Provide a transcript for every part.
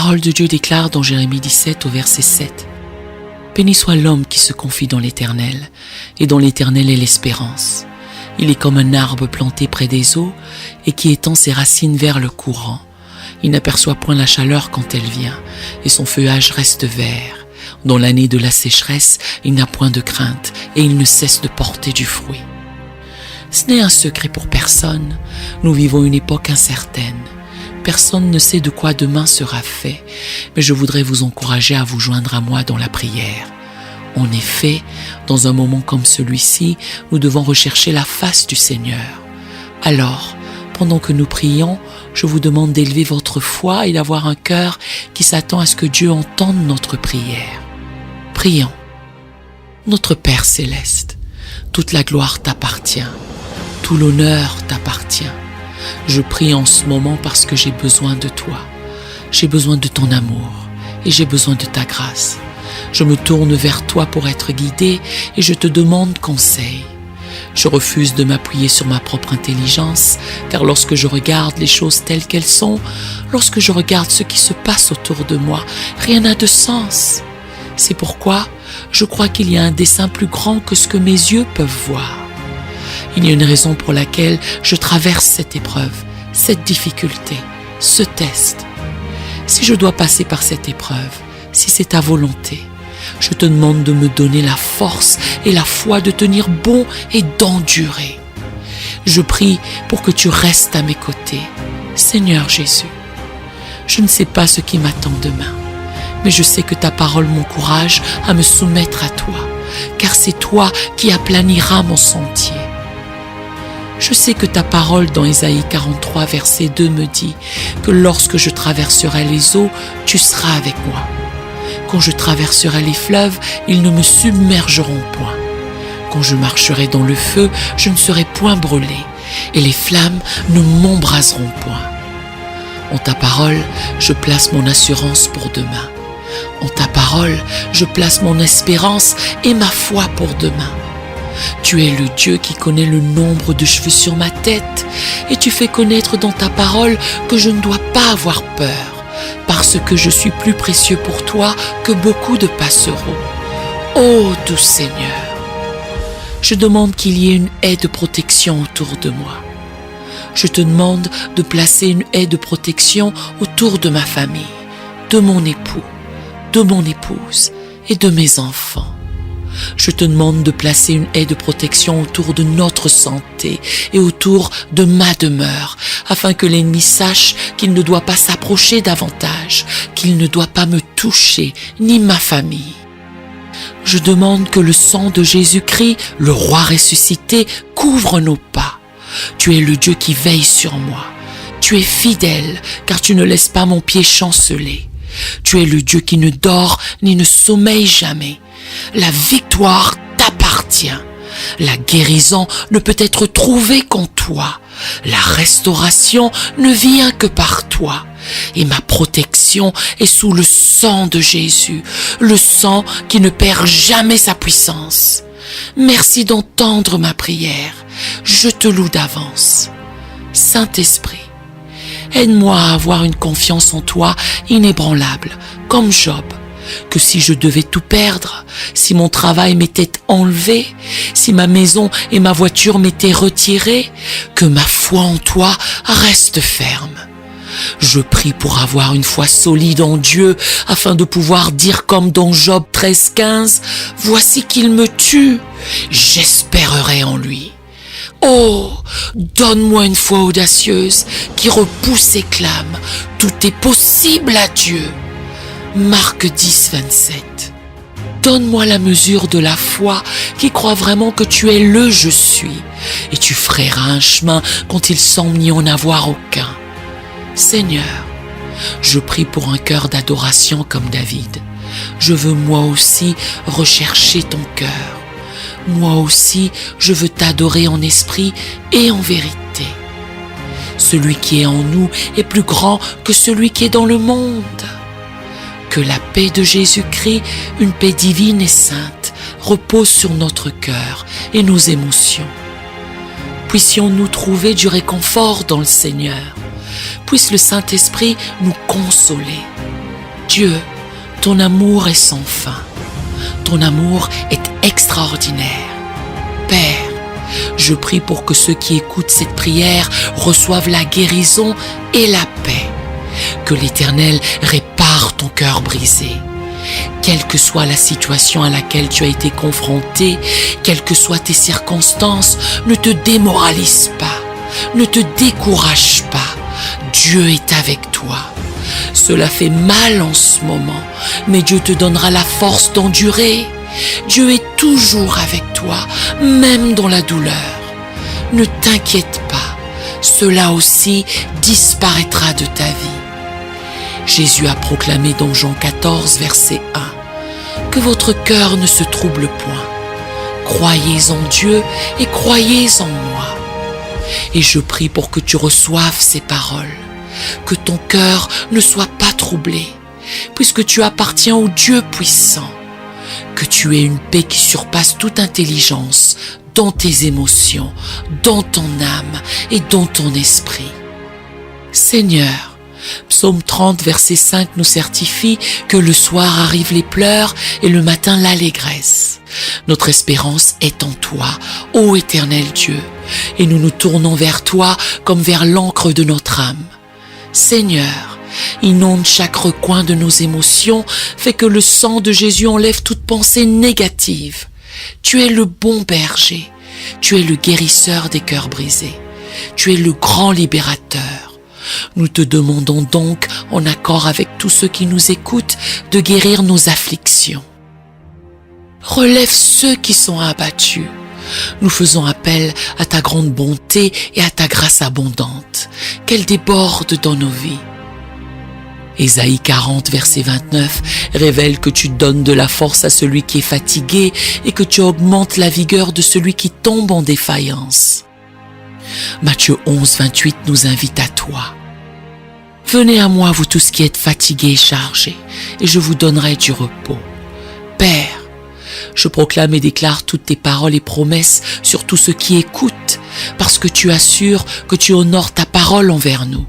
parole de Dieu déclare dans Jérémie 17 au verset 7. Béni soit l'homme qui se confie dans l'Éternel, et dont l'Éternel est l'espérance. Il est comme un arbre planté près des eaux et qui étend ses racines vers le courant. Il n'aperçoit point la chaleur quand elle vient, et son feuillage reste vert. Dans l'année de la sécheresse, il n'a point de crainte, et il ne cesse de porter du fruit. Ce n'est un secret pour personne. Nous vivons une époque incertaine. Personne ne sait de quoi demain sera fait, mais je voudrais vous encourager à vous joindre à moi dans la prière. En effet, dans un moment comme celui-ci, nous devons rechercher la face du Seigneur. Alors, pendant que nous prions, je vous demande d'élever votre foi et d'avoir un cœur qui s'attend à ce que Dieu entende notre prière. Prions. Notre Père céleste, toute la gloire t'appartient, tout l'honneur t'appartient. Je prie en ce moment parce que j'ai besoin de toi. J'ai besoin de ton amour et j'ai besoin de ta grâce. Je me tourne vers toi pour être guidé et je te demande conseil. Je refuse de m'appuyer sur ma propre intelligence, car lorsque je regarde les choses telles qu'elles sont, lorsque je regarde ce qui se passe autour de moi, rien n'a de sens. C'est pourquoi je crois qu'il y a un dessein plus grand que ce que mes yeux peuvent voir. Il y a une raison pour laquelle je traverse cette épreuve, cette difficulté, ce test. Si je dois passer par cette épreuve, si c'est ta volonté, je te demande de me donner la force et la foi de tenir bon et d'endurer. Je prie pour que tu restes à mes côtés, Seigneur Jésus. Je ne sais pas ce qui m'attend demain, mais je sais que ta parole m'encourage à me soumettre à toi, car c'est toi qui aplaniras mon sentier. Je sais que ta parole dans Ésaïe 43, verset 2 me dit que lorsque je traverserai les eaux, tu seras avec moi. Quand je traverserai les fleuves, ils ne me submergeront point. Quand je marcherai dans le feu, je ne serai point brûlé, et les flammes ne m'embraseront point. En ta parole, je place mon assurance pour demain. En ta parole, je place mon espérance et ma foi pour demain. Tu es le Dieu qui connaît le nombre de cheveux sur ma tête, et tu fais connaître dans ta parole que je ne dois pas avoir peur, parce que je suis plus précieux pour toi que beaucoup de passereaux. Ô doux Seigneur, je demande qu'il y ait une haie de protection autour de moi. Je te demande de placer une haie de protection autour de ma famille, de mon époux, de mon épouse et de mes enfants. Je te demande de placer une haie de protection autour de notre santé et autour de ma demeure, afin que l'ennemi sache qu'il ne doit pas s'approcher davantage, qu'il ne doit pas me toucher, ni ma famille. Je demande que le sang de Jésus-Christ, le roi ressuscité, couvre nos pas. Tu es le Dieu qui veille sur moi. Tu es fidèle, car tu ne laisses pas mon pied chanceler. Tu es le Dieu qui ne dort ni ne sommeille jamais. La victoire t'appartient. La guérison ne peut être trouvée qu'en toi. La restauration ne vient que par toi. Et ma protection est sous le sang de Jésus, le sang qui ne perd jamais sa puissance. Merci d'entendre ma prière. Je te loue d'avance. Saint-Esprit, aide-moi à avoir une confiance en toi inébranlable, comme Job, que si je devais tout perdre, si mon travail m'était enlevé, si ma maison et ma voiture m'étaient retirées, que ma foi en toi reste ferme. Je prie pour avoir une foi solide en Dieu, afin de pouvoir dire comme dans Job 13,15, « Voici qu'il me tue, j'espérerai en lui. » Oh, donne-moi une foi audacieuse qui repousse et clame, « Tout est possible à Dieu. » Marc 10, 27. Donne-moi la mesure de la foi qui croit vraiment que tu es le je suis, et tu frayeras un chemin quand il semble n'y en avoir aucun. Seigneur, je prie pour un cœur d'adoration comme David. Je veux moi aussi rechercher ton cœur. Moi aussi, je veux t'adorer en esprit et en vérité. Celui qui est en nous est plus grand que celui qui est dans le monde. Que la paix de Jésus-Christ, une paix divine et sainte, repose sur notre cœur et nos émotions. Puissions-nous trouver du réconfort dans le Seigneur. Puisse le Saint-Esprit nous consoler. Dieu, ton amour est sans fin. Ton amour est extraordinaire. Père, je prie pour que ceux qui écoutent cette prière reçoivent la guérison et la paix. Que l'Éternel répare ton cœur brisé. Quelle que soit la situation à laquelle tu as été confronté, quelles que soient tes circonstances, ne te démoralise pas, ne te décourage pas. Dieu est avec toi. Cela fait mal en ce moment, mais Dieu te donnera la force d'endurer. Dieu est toujours avec toi, même dans la douleur. Ne t'inquiète pas, cela aussi disparaîtra de ta vie. Jésus a proclamé dans Jean 14, verset 1, « Que votre cœur ne se trouble point. Croyez en Dieu et croyez en moi. » Et je prie pour que tu reçoives ces paroles, que ton cœur ne soit pas troublé, puisque tu appartiens au Dieu puissant, que tu aies une paix qui surpasse toute intelligence dans tes émotions, dans ton âme et dans ton esprit. Seigneur, Psaume 30, verset 5 nous certifie que le soir arrivent les pleurs et le matin l'allégresse. Notre espérance est en toi, ô éternel Dieu, et nous nous tournons vers toi comme vers l'encre de notre âme. Seigneur, inonde chaque recoin de nos émotions, fait que le sang de Jésus enlève toute pensée négative. Tu es le bon berger, tu es le guérisseur des cœurs brisés, tu es le grand libérateur. Nous te demandons donc, en accord avec tous ceux qui nous écoutent, de guérir nos afflictions. Relève ceux qui sont abattus. Nous faisons appel à ta grande bonté et à ta grâce abondante, qu'elle déborde dans nos vies. Ésaïe 40, verset 29, révèle que tu donnes de la force à celui qui est fatigué et que tu augmentes la vigueur de celui qui tombe en défaillance. Matthieu 11, 28 nous invite à toi. Venez à moi, vous tous qui êtes fatigués et chargés, et je vous donnerai du repos. Père, je proclame et déclare toutes tes paroles et promesses sur tous ceux qui écoutent, parce que tu assures que tu honores ta parole envers nous.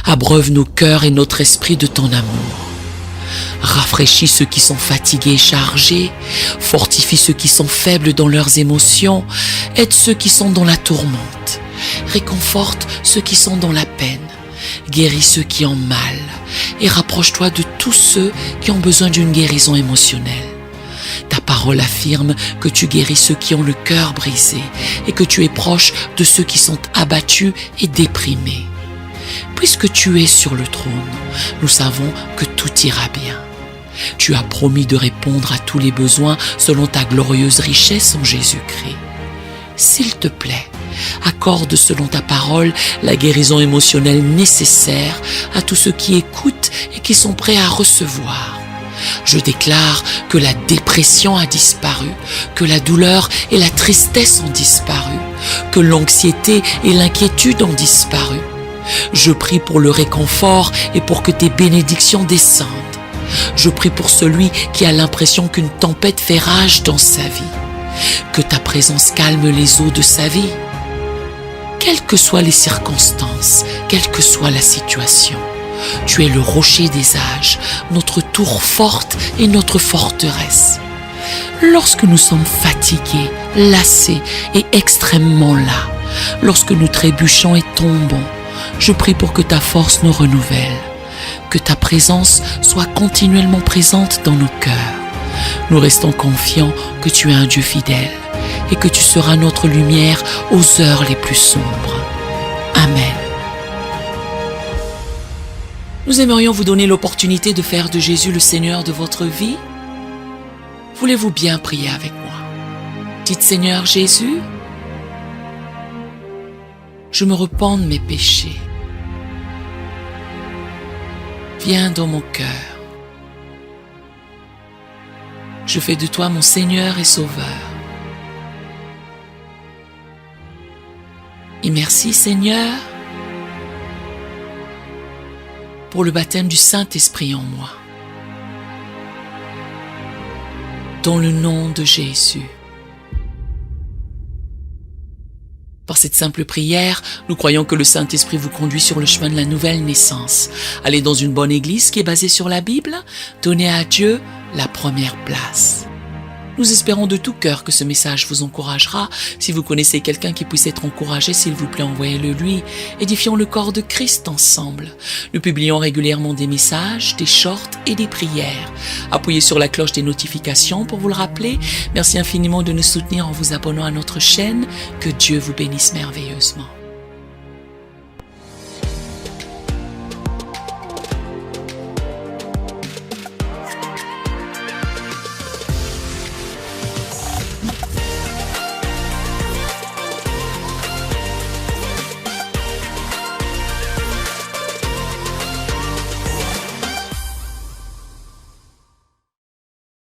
Abreuve nos cœurs et notre esprit de ton amour. Rafraîchis ceux qui sont fatigués et chargés, fortifie ceux qui sont faibles dans leurs émotions, aide ceux qui sont dans la tourmente, réconforte ceux qui sont dans la peine, guéris ceux qui ont mal et rapproche-toi de tous ceux qui ont besoin d'une guérison émotionnelle. Ta parole affirme que tu guéris ceux qui ont le cœur brisé et que tu es proche de ceux qui sont abattus et déprimés. Puisque tu es sur le trône, nous savons que tout ira bien. Tu as promis de répondre à tous les besoins selon ta glorieuse richesse en Jésus-Christ. S'il te plaît, accorde selon ta parole la guérison émotionnelle nécessaire à tous ceux qui écoutent et qui sont prêts à recevoir. Je déclare que la dépression a disparu, que la douleur et la tristesse ont disparu, que l'anxiété et l'inquiétude ont disparu. Je prie pour le réconfort et pour que tes bénédictions descendent. Je prie pour celui qui a l'impression qu'une tempête fait rage dans sa vie. Que ta présence calme les eaux de sa vie. Quelles que soient les circonstances, quelle que soit la situation, tu es le rocher des âges, notre tour forte et notre forteresse. Lorsque nous sommes fatigués, lassés et extrêmement las, lorsque nous trébuchons et tombons, je prie pour que ta force nous renouvelle, que ta présence soit continuellement présente dans nos cœurs. Nous restons confiants que tu es un Dieu fidèle et que tu seras notre lumière aux heures les plus sombres. Amen. Nous aimerions vous donner l'opportunité de faire de Jésus le Seigneur de votre vie. Voulez-vous bien prier avec moi? Dites: Seigneur Jésus, je me repens de mes péchés. Viens dans mon cœur. Je fais de toi mon Seigneur et Sauveur. Et merci Seigneur pour le baptême du Saint-Esprit en moi. Dans le nom de Jésus. Par cette simple prière, nous croyons que le Saint-Esprit vous conduit sur le chemin de la nouvelle naissance. Allez dans une bonne église qui est basée sur la Bible, donnez à Dieu la première place. Nous espérons de tout cœur que ce message vous encouragera. Si vous connaissez quelqu'un qui puisse être encouragé, s'il vous plaît, envoyez-le lui. Édifions le corps de Christ ensemble. Nous publions régulièrement des messages, des shorts et des prières. Appuyez sur la cloche des notifications pour vous le rappeler. Merci infiniment de nous soutenir en vous abonnant à notre chaîne. Que Dieu vous bénisse merveilleusement.